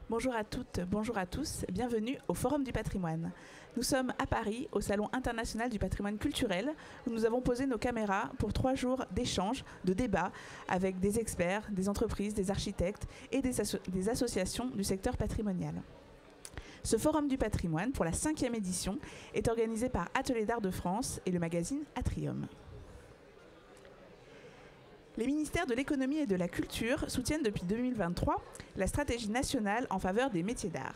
Bonjour à toutes, bonjour à tous, bienvenue au Forum du patrimoine. Nous sommes à Paris, au Salon international du patrimoine culturel, où nous avons posé nos caméras pour 3 jours d'échanges, de débats avec des experts, des entreprises, des architectes et des associations du secteur patrimonial. Ce Forum du patrimoine, pour la 5e édition, est organisé par Atelier d'Art de France et le magazine Atrium. Les ministères de l'économie et de la culture soutiennent depuis 2023 la stratégie nationale en faveur des métiers d'art.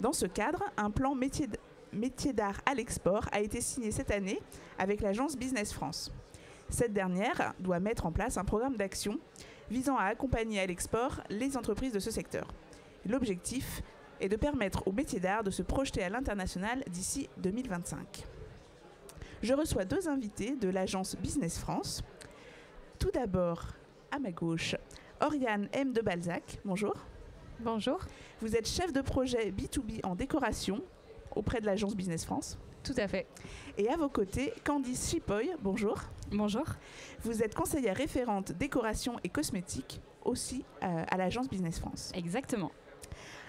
Dans ce cadre, un plan métiers d'art à l'export a été signé cette année avec l'agence Business France. Cette dernière doit mettre en place un programme d'action visant à accompagner à l'export les entreprises de ce secteur. L'objectif est de permettre aux métiers d'art de se projeter à l'international d'ici 2025. Je reçois 2 invités de l'agence Business France. Tout d'abord, à ma gauche, Oriane M. de Balzac. Bonjour. Bonjour. Vous êtes chef de projet B2B en décoration auprès de l'agence Business France. Tout à fait. Et à vos côtés, Candice Chipoy. Bonjour. Bonjour. Vous êtes conseillère référente décoration et cosmétique aussi à l'agence Business France. Exactement.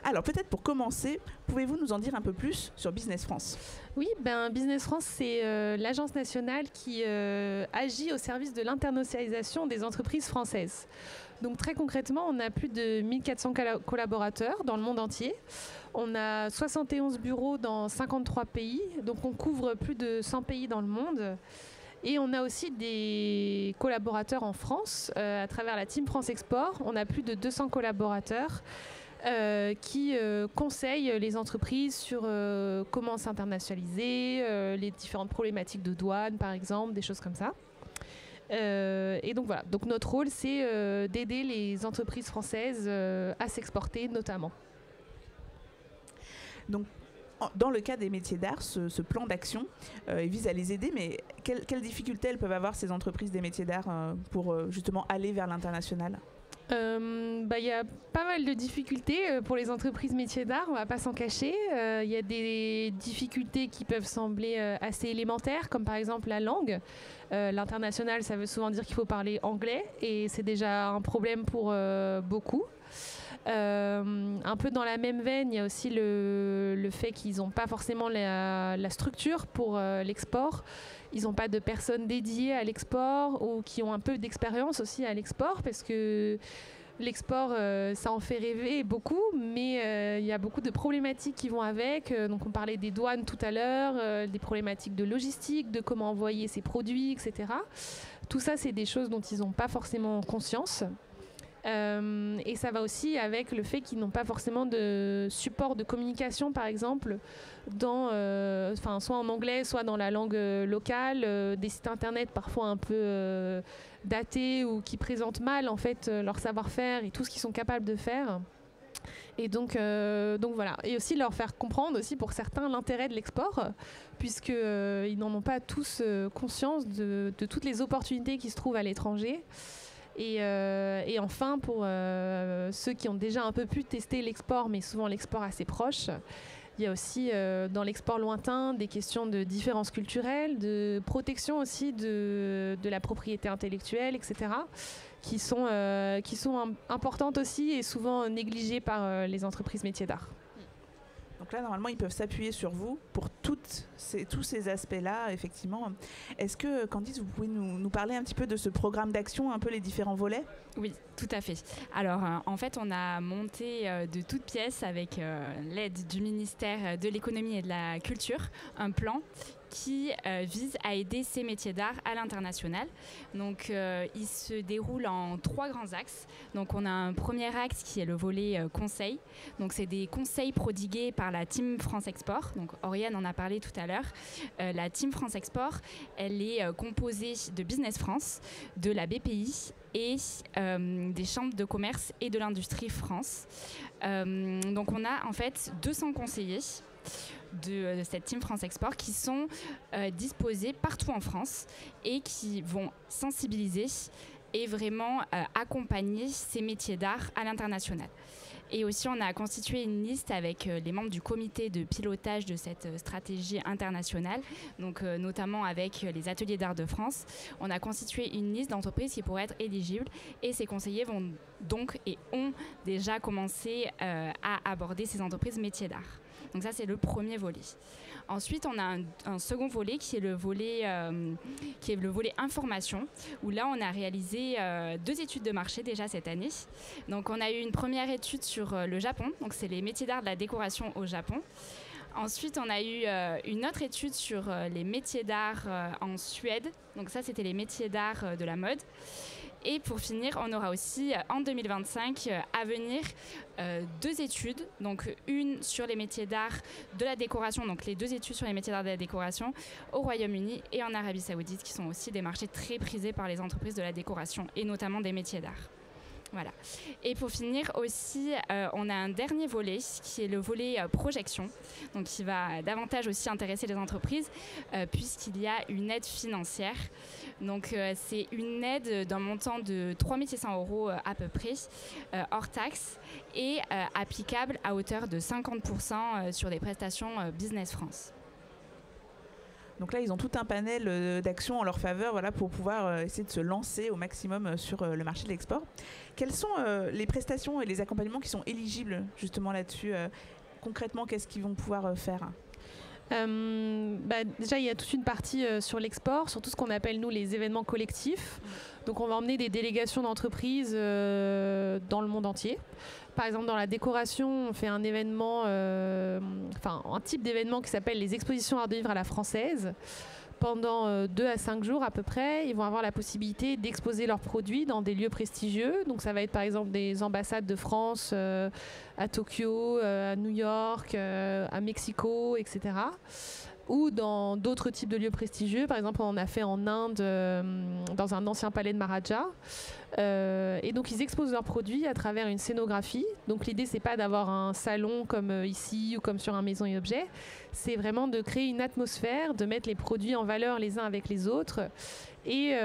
Alors peut-être pour commencer, pouvez-vous nous en dire un peu plus sur Business France ? Oui, Business France, c'est l'agence nationale qui agit au service de l'internationalisation des entreprises françaises. Donc très concrètement, on a plus de 1400 collaborateurs dans le monde entier. On a 71 bureaux dans 53 pays, donc on couvre plus de 100 pays dans le monde. Et on a aussi des collaborateurs en France, à travers la Team France Export. On a plus de 200 collaborateurs qui conseillent les entreprises sur comment s'internationaliser, les différentes problématiques de douane par exemple, des choses comme ça. Et donc voilà, donc notre rôle c'est d'aider les entreprises françaises à s'exporter notamment. Donc dans le cas des métiers d'art, ce plan d'action vise à les aider, mais quelles difficultés elles peuvent avoir ces entreprises des métiers d'art pour justement aller vers l'international ? Y a pas mal de difficultés pour les entreprises métiers d'art, on va pas s'en cacher. Il y a des difficultés qui peuvent sembler assez élémentaires, comme par exemple la langue. L'international, ça veut souvent dire qu'il faut parler anglais, et c'est déjà un problème pour beaucoup. Un peu dans la même veine, il y a aussi le fait qu'ils n'ont pas forcément la structure pour l'export. Ils n'ont pas de personnes dédiées à l'export ou qui ont un peu d'expérience aussi à l'export, parce que l'export, ça en fait rêver beaucoup, mais il y a beaucoup de problématiques qui vont avec. Donc on parlait des douanes tout à l'heure, des problématiques de logistique, de comment envoyer ses produits, etc. Tout ça, c'est des choses dont ils n'ont pas forcément conscience. Et ça va aussi avec le fait qu'ils n'ont pas forcément de support de communication, par exemple, soit en anglais, soit dans la langue locale, des sites internet parfois un peu datés ou qui présentent mal en fait leur savoir-faire et tout ce qu'ils sont capables de faire. Et donc voilà. Et aussi leur faire comprendre aussi pour certains l'intérêt de l'export, puisqu'ils n'en ont pas tous conscience de toutes les opportunités qui se trouvent à l'étranger. Et enfin, pour ceux qui ont déjà un peu pu tester l'export, mais souvent l'export assez proche, il y a aussi dans l'export lointain des questions de différences culturelles, de protection aussi de la propriété intellectuelle, etc., qui sont importantes aussi et souvent négligées par les entreprises métiers d'art. Donc là, normalement, ils peuvent s'appuyer sur vous pour tous ces aspects-là, effectivement. Est-ce que, Candice, vous pouvez nous parler un petit peu de ce programme d'action, un peu les différents volets ? Oui, tout à fait. Alors, en fait, on a monté de toutes pièces, avec l'aide du ministère de l'économie et de la culture, un plan qui vise à aider ces métiers d'art à l'international. Donc, il se déroule en 3 grands axes. Donc, on a un premier axe qui est le volet conseil. Donc, c'est des conseils prodigués par la Team France Export. Donc, Oriane en a parlé tout à l'heure. La Team France Export, elle est composée de Business France, de la BPI et des chambres de commerce et de l'industrie France. Donc, on a en fait 200 conseillers de cette Team France Export qui sont disposés partout en France et qui vont sensibiliser et vraiment accompagner ces métiers d'art à l'international. Et aussi, on a constitué une liste avec les membres du comité de pilotage de cette stratégie internationale, donc notamment avec les ateliers d'art de France. On a constitué une liste d'entreprises qui pourraient être éligibles et ces conseillers vont donc et ont déjà commencé à aborder ces entreprises métiers d'art. Donc ça, c'est le premier volet. Ensuite, on a un second volet qui est le volet information, où là, on a réalisé 2 études de marché déjà cette année. Donc, on a eu une première étude sur le Japon, donc c'est les métiers d'art de la décoration au Japon. Ensuite, on a eu une autre étude sur les métiers d'art en Suède. Donc ça, c'était les métiers d'art de la mode. Et pour finir, on aura aussi en 2025 à venir 2 études, donc une sur les métiers d'art de la décoration, donc les 2 études sur les métiers d'art de la décoration au Royaume-Uni et en Arabie Saoudite, qui sont aussi des marchés très prisés par les entreprises de la décoration et notamment des métiers d'art. Voilà. Et pour finir aussi, on a un dernier volet qui est le volet projection, donc qui va davantage aussi intéresser les entreprises puisqu'il y a une aide financière. Donc c'est une aide d'un montant de 3 600 € à peu près, hors taxe, et applicable à hauteur de 50% sur des prestations Business France. Donc là, ils ont tout un panel d'actions en leur faveur, voilà, pour pouvoir essayer de se lancer au maximum sur le marché de l'export. Quelles sont les prestations et les accompagnements qui sont éligibles justement là-dessus concrètement, qu'est-ce qu'ils vont pouvoir faire ? Déjà, il y a toute une partie sur l'export, sur tout ce qu'on appelle, nous, les événements collectifs. Donc, on va emmener des délégations d'entreprises dans le monde entier. Par exemple, dans la décoration, on fait un événement, un type d'événement qui s'appelle les expositions art de vivre à la française. Pendant 2 à 5 jours à peu près, ils vont avoir la possibilité d'exposer leurs produits dans des lieux prestigieux. Donc ça va être par exemple des ambassades de France à Tokyo, à New York, à Mexico, etc. Ou dans d'autres types de lieux prestigieux. Par exemple, on en a fait en Inde, dans un ancien palais de Maharaja. Et donc, ils exposent leurs produits à travers une scénographie. Donc, l'idée, c'est pas d'avoir un salon comme ici ou comme sur un Maison et Objets. C'est vraiment de créer une atmosphère, de mettre les produits en valeur les uns avec les autres. Et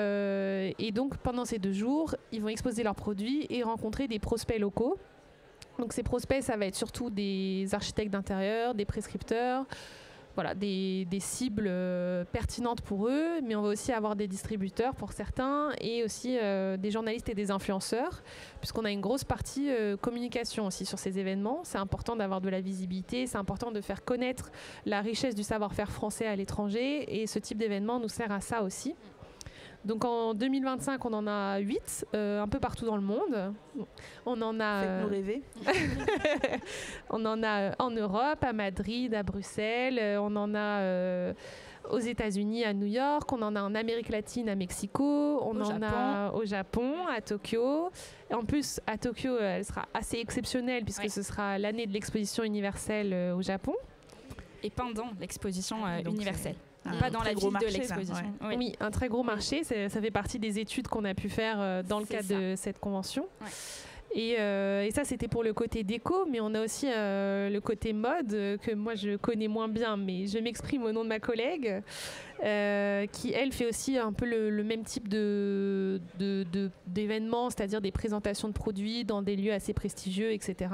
donc, pendant ces 2 jours, ils vont exposer leurs produits et rencontrer des prospects locaux. Donc, ces prospects, ça va être surtout des architectes d'intérieur, des prescripteurs, voilà, des cibles pertinentes pour eux, mais on va aussi avoir des distributeurs pour certains et aussi des journalistes et des influenceurs, puisqu'on a une grosse partie communication aussi sur ces événements. C'est important d'avoir de la visibilité, c'est important de faire connaître la richesse du savoir-faire français à l'étranger et ce type d'événement nous sert à ça aussi. Donc en 2025, on en a 8, un peu partout dans le monde. On en a. Faites-nous rêver. On en a en Europe, à Madrid, à Bruxelles. On en a aux États-Unis, à New York. On en a en Amérique latine, à Mexico. On en a au Japon, à Tokyo. Et en plus, à Tokyo, elle sera assez exceptionnelle puisque ce sera l'année de l'exposition universelle au Japon. Et pendant l'exposition universelle. Pas dans la ville de l'exposition. Ouais. Oui, un très gros marché. Ça fait partie des études qu'on a pu faire dans le cadre de cette convention. Ouais. Et ça, c'était pour le côté déco, mais on a aussi le côté mode que moi, je connais moins bien, mais je m'exprime au nom de ma collègue qui, elle, fait aussi un peu le même type d'événements, c'est-à-dire des présentations de produits dans des lieux assez prestigieux, etc.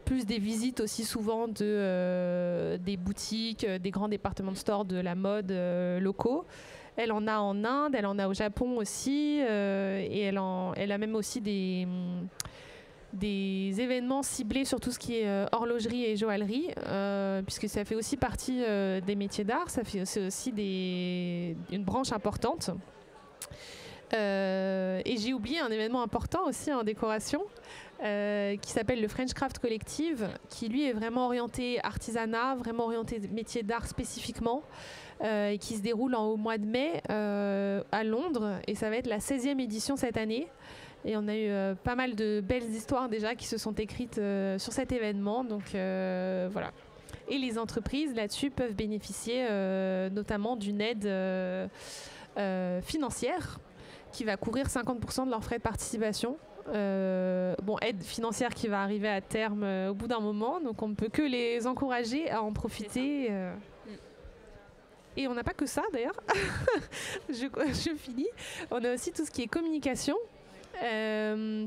Plus des visites aussi souvent des boutiques, des grands départements de stores de la mode locaux. Elle en a en Inde, elle en a au Japon aussi, et elle a même aussi des événements ciblés sur tout ce qui est horlogerie et joaillerie, puisque ça fait aussi partie des métiers d'art, ça fait aussi une branche importante. Et j'ai oublié un événement important aussi en décoration, qui s'appelle le French Craft Collective, qui lui est vraiment orienté artisanat, vraiment orienté métier d'art spécifiquement, et qui se déroule au mois de mai à Londres, et ça va être la 16e édition cette année. Et on a eu pas mal de belles histoires déjà qui se sont écrites sur cet événement, donc voilà. Et les entreprises là-dessus peuvent bénéficier notamment d'une aide financière qui va couvrir 50% de leurs frais de participation. Aide financière qui va arriver à terme au bout d'un moment, donc on ne peut que les encourager à en profiter. Et on n'a pas que ça d'ailleurs, je finis. On a aussi tout ce qui est communication.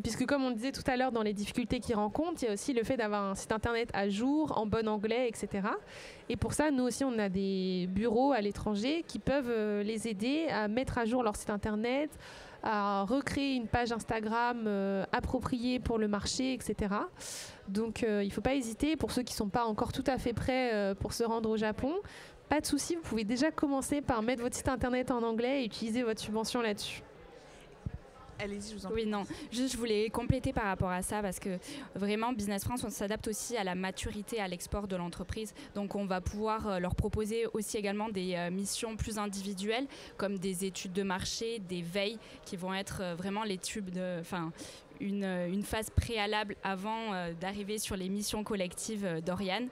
Puisque comme on le disait tout à l'heure dans les difficultés qu'ils rencontrent, il y a aussi le fait d'avoir un site internet à jour, en bon anglais, etc. Et pour ça, nous aussi, on a des bureaux à l'étranger qui peuvent les aider à mettre à jour leur site internet, à recréer une page Instagram appropriée pour le marché, etc. Donc il ne faut pas hésiter. Pour ceux qui ne sont pas encore tout à fait prêts pour se rendre au Japon, pas de souci, vous pouvez déjà commencer par mettre votre site internet en anglais et utiliser votre subvention là-dessus. Allez-y, je vous en prie. Oui, non. Juste, je voulais compléter par rapport à ça parce que vraiment, Business France, on s'adapte aussi à la maturité à l'export de l'entreprise. Donc, on va pouvoir leur proposer aussi également des missions plus individuelles comme des études de marché, des veilles qui vont être vraiment une phase préalable avant d'arriver sur les missions collectives d'Oriane.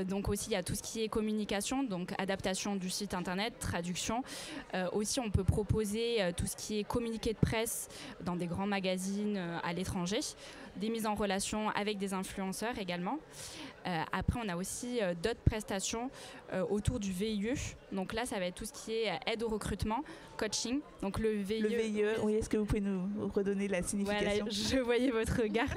Donc aussi, il y a tout ce qui est communication, donc adaptation du site internet, traduction. Aussi, on peut proposer tout ce qui est communiqué de presse dans des grands magazines à l'étranger, des mises en relation avec des influenceurs également. Après, on a aussi d'autres prestations autour du VIE. Donc là, ça va être tout ce qui est aide au recrutement, coaching. Donc le VIE. Le VIE, oui, est-ce que vous pouvez nous redonner la signification ? Voilà, je voyais votre regard.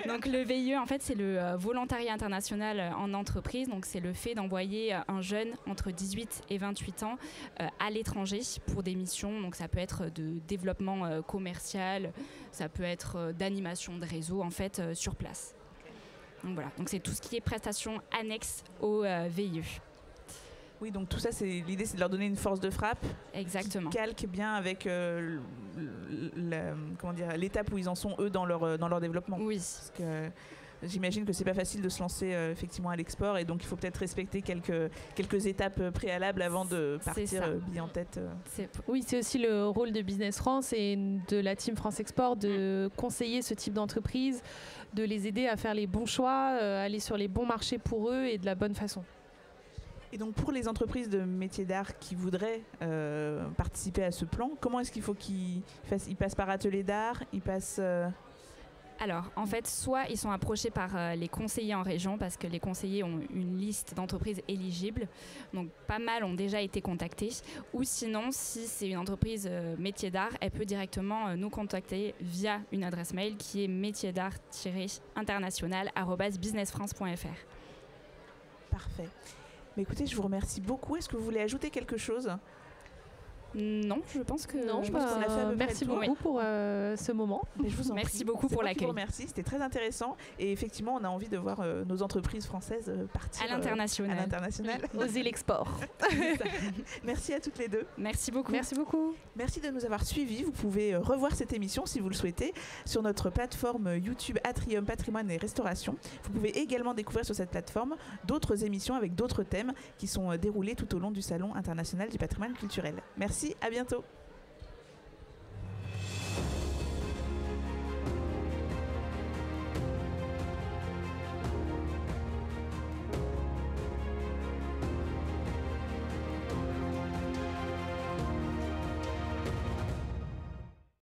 Donc le VIE, en fait, c'est le volontariat international en entreprise. Donc c'est le fait d'envoyer un jeune entre 18 et 28 ans à l'étranger pour des missions. Donc ça peut être de développement commercial, ça peut être d'animation de réseau, en fait, sur place. Donc voilà, donc c'est tout ce qui est prestations annexes au VIE. Oui, donc tout ça, l'idée, c'est de leur donner une force de frappe. Exactement. Qui calque bien avec l'étape où ils en sont, eux, dans leur développement. Oui. Parce que j'imagine que c'est pas facile de se lancer effectivement à l'export, et donc il faut peut-être respecter quelques étapes préalables avant de partir bille en tête. Oui, c'est aussi le rôle de Business France et de la team France Export de conseiller ce type d'entreprise, de les aider à faire les bons choix, aller sur les bons marchés pour eux et de la bonne façon. Et donc pour les entreprises de métiers d'art qui voudraient participer à ce plan, comment est-ce qu'il faut qu'ils fassent ? Ils passent par atelier d'art, ils passent... Alors, en fait, soit ils sont approchés par les conseillers en région parce que les conseillers ont une liste d'entreprises éligibles. Donc, pas mal ont déjà été contactés. Ou sinon, si c'est une entreprise métier d'art, elle peut directement nous contacter via une adresse mail qui est métierdart-international@businessfrance.fr. Parfait. Mais écoutez, je vous remercie beaucoup. Est-ce que vous voulez ajouter quelque chose ? Non, je pense que non. Je pense qu'on a fait à peu près merci le tour. beaucoup pour ce moment. Mais je vous en merci prie. beaucoup pour l'accueil. Merci, c'était très intéressant. Et effectivement, on a envie de voir nos entreprises françaises partir à l'international. Oser l'export. Merci à toutes les deux. Merci beaucoup. Merci beaucoup. Merci de nous avoir suivis. Vous pouvez revoir cette émission si vous le souhaitez sur notre plateforme YouTube Atrium Patrimoine et Restauration. Vous pouvez également découvrir sur cette plateforme d'autres émissions avec d'autres thèmes qui sont déroulés tout au long du Salon international du patrimoine culturel. Merci, à bientôt.